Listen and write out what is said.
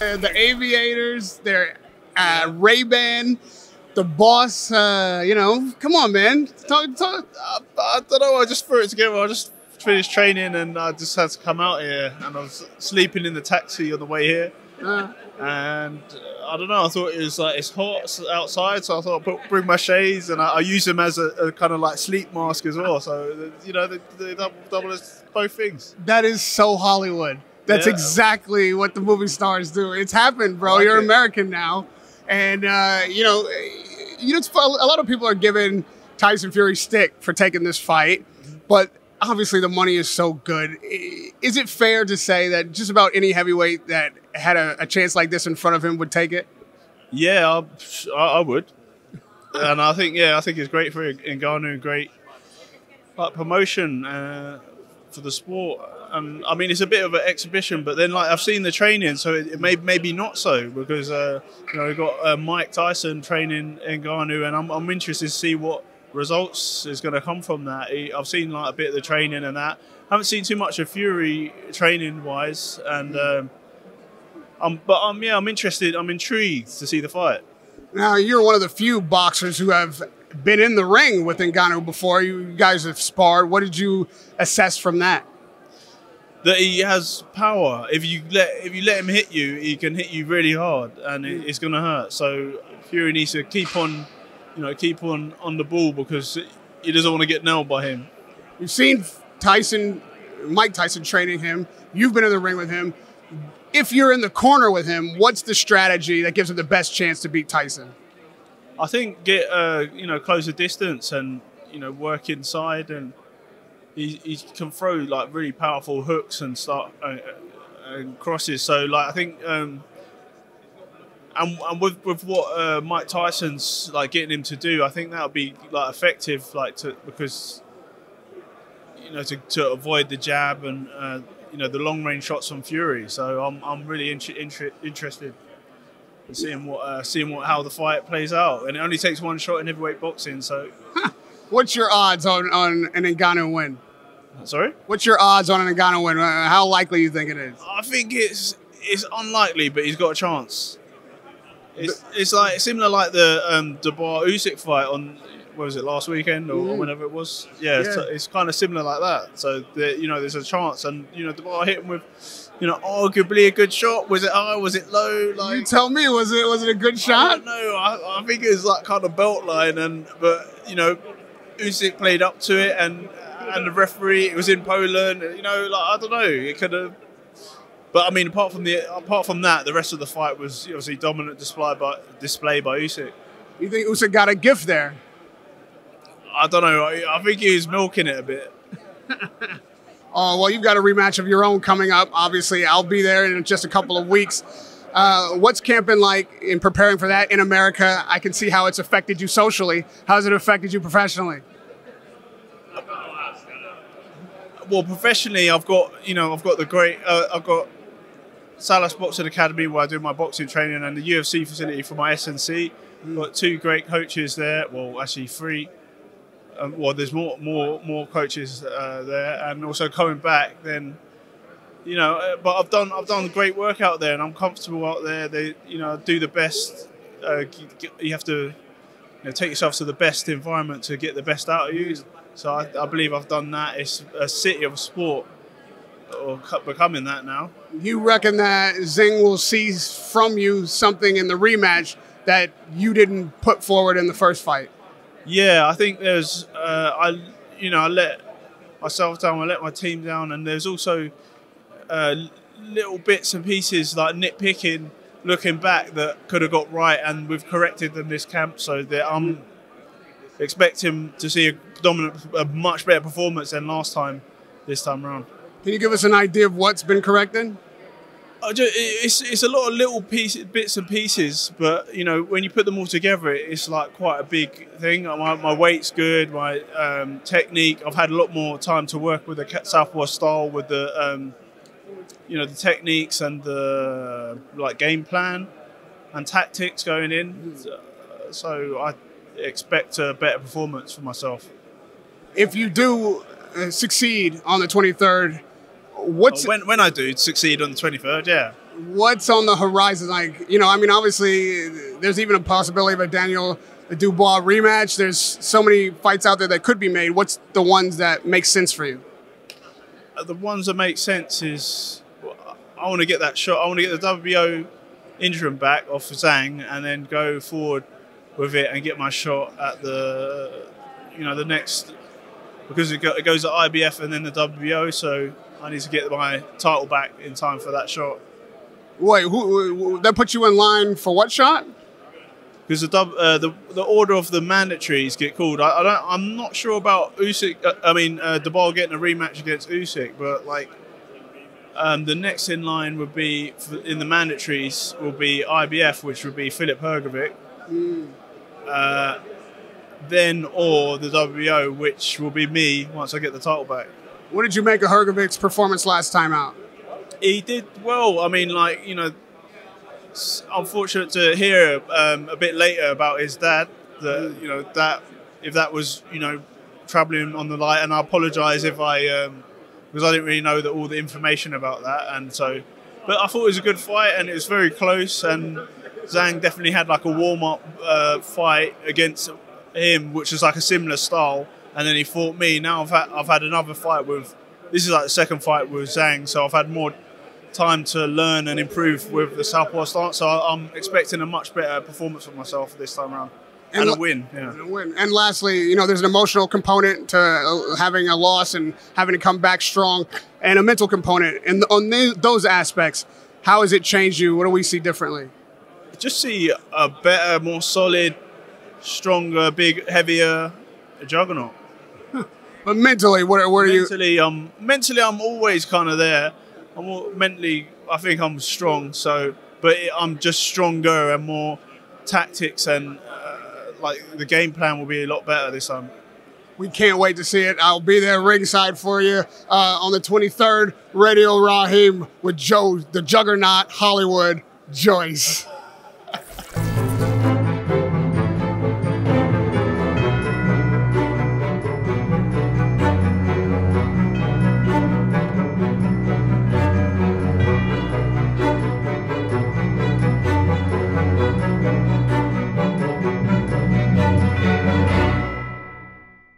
The Aviators, their Ray-Ban, the Boss. You know, come on, man. Talk. I don't know. I just threw it together. I just finished training and I just had to come out here. And I was sleeping in the taxi on the way here. And I don't know. I thought it was like it's hot outside, so I thought I'd bring my shades and I use them as a kind of like sleep mask as well. So you know, they double as both things. That is so Hollywood. That's exactly what the movie stars do. It's happened, bro. You're American now. And, you know, a lot of people are giving Tyson Fury stick for taking this fight. But obviously the money is so good. Is it fair to say that just about any heavyweight that had a chance like this in front of him would take it? Yeah, I would. And I think it's great for Ngannou, great promotion for the sport. I mean, it's a bit of an exhibition, but then like I've seen the training, so it maybe not so because you know we've got Mike Tyson training Ngannou, and I'm interested to see what results is going to come from that. I've seen like a bit of the training and that. I haven't seen too much of Fury training wise, and I'm interested. I'm intrigued to see the fight. Now you're one of the few boxers who have been in the ring with Ngannou before. You guys have sparred. What did you assess from that? That he has power. If you let him hit you, he can hit you really hard, and it's going to hurt. So Fury needs to keep on the ball because he doesn't want to get nailed by him. You've seen Mike Tyson training him. You've been in the ring with him. If you're in the corner with him, what's the strategy that gives him the best chance to beat Tyson? I think get close the distance and work inside and. He can throw like really powerful hooks and and crosses. So like I think, and with what Mike Tyson's like getting him to do, I think that would be like effective, because to avoid the jab and the long range shots from Fury. So I'm really interested in seeing how the fight plays out. And it only takes one shot in heavyweight boxing, so. What's your odds on an Ngannou win? Sorry? What's your odds on an Ngannou win? How likely do you think it is? I think it's unlikely, but he's got a chance. It's like similar like the Dubois Usyk fight on what was it last weekend or whenever it was. Yeah. It's kind of similar like that. So there's a chance, and Dubois hit him with arguably a good shot. Was it high? Was it low? Like, you tell me. Was it a good shot? I don't know. I think it was like kind of belt line, but Usyk played up to it, and the referee, it was in Poland. I don't know. It could have. But I mean, apart from that, the rest of the fight was obviously dominant display by Usyk. You think Usyk got a gift there? I don't know. I think he was milking it a bit. Oh well, you've got a rematch of your own coming up. Obviously, I'll be there in just a couple of weeks. What's camp been like in preparing for that in America? I can see how it's affected you socially. How has it affected you professionally? Well, professionally, I've got I've got Salas Boxing Academy where I do my boxing training, and the UFC facility for my SNC. I've got 2 great coaches there. Well, actually 3. There's more coaches there, and also coming back then. But I've done great work out there, and I'm comfortable out there. They, do the best. You have to, take yourself to the best environment to get the best out of you. So I believe I've done that. It's a city of sport, or becoming that now. You reckon that Zhang will see from you something in the rematch that you didn't put forward in the first fight? Yeah, I think there's. I let myself down. I let my team down, and there's also. Little bits and pieces like nitpicking looking back that could have got right, and we've corrected them this camp, so that I'm expecting to see a much better performance than this time around. Can you give us an idea of what's been corrected? It's a lot of little bits and pieces, but when you put them all together, it's like quite a big thing. My weight's good, my technique. I've had a lot more time to work with the southpaw style, with the the techniques and the game plan and tactics going in. So I expect a better performance for myself. If you do succeed on the 23rd, when I do succeed on the 23rd, yeah. What's on the horizon? Like, you know, I mean, obviously, there's even a possibility of a Daniel Dubois rematch. There's so many fights out there that could be made. What's the ones that make sense for you? The ones that make sense is I want to get that shot. I want to get the WBO interim back off Zhang and then go forward with it and get my shot at the, you know, the next, because it goes at IBF and then the WBO. So I need to get my title back in time for that shot. Wait, who that puts you in line for what shot? Because the order of the mandatories get called. I'm not sure about Usyk. Dubois getting a rematch against Usyk, but like the next in line would be in the mandatories will be IBF, which would be Filip Hrgovic. Then or the WBO, which will be me once I get the title back. What did you make of Hrgovic's performance last time out? He did well. I mean, like, you know, I'm fortunate to hear a bit later about his dad. That, you know, that if that was, you know, troubling on the light, and I apologise if I because I didn't really know all the information about that, and so. But I thought it was a good fight, and it was very close. And Zhang definitely had like a warm-up fight against him, which was like a similar style, and then he fought me. Now I've had another fight with. This is like the second fight with Zhang, so I've had more time to learn and improve with the southpaw stance. So I'm expecting a much better performance from myself this time around. And a win, yeah. And a win. And lastly, you know, there's an emotional component to having a loss and having to come back strong, and a mental component. And on those aspects, how has it changed you? What do we see differently? Just see a better, more solid, stronger, big, heavier juggernaut. But mentally, what are you? Mentally, I'm always kind of there. Mentally, I think I'm strong. So, but I'm just stronger and more tactics, and like the game plan will be a lot better this time. We can't wait to see it. I'll be there ringside for you on the 23rd. Radio Rahim with Joe, the Juggernaut, Hollywood, Joyce.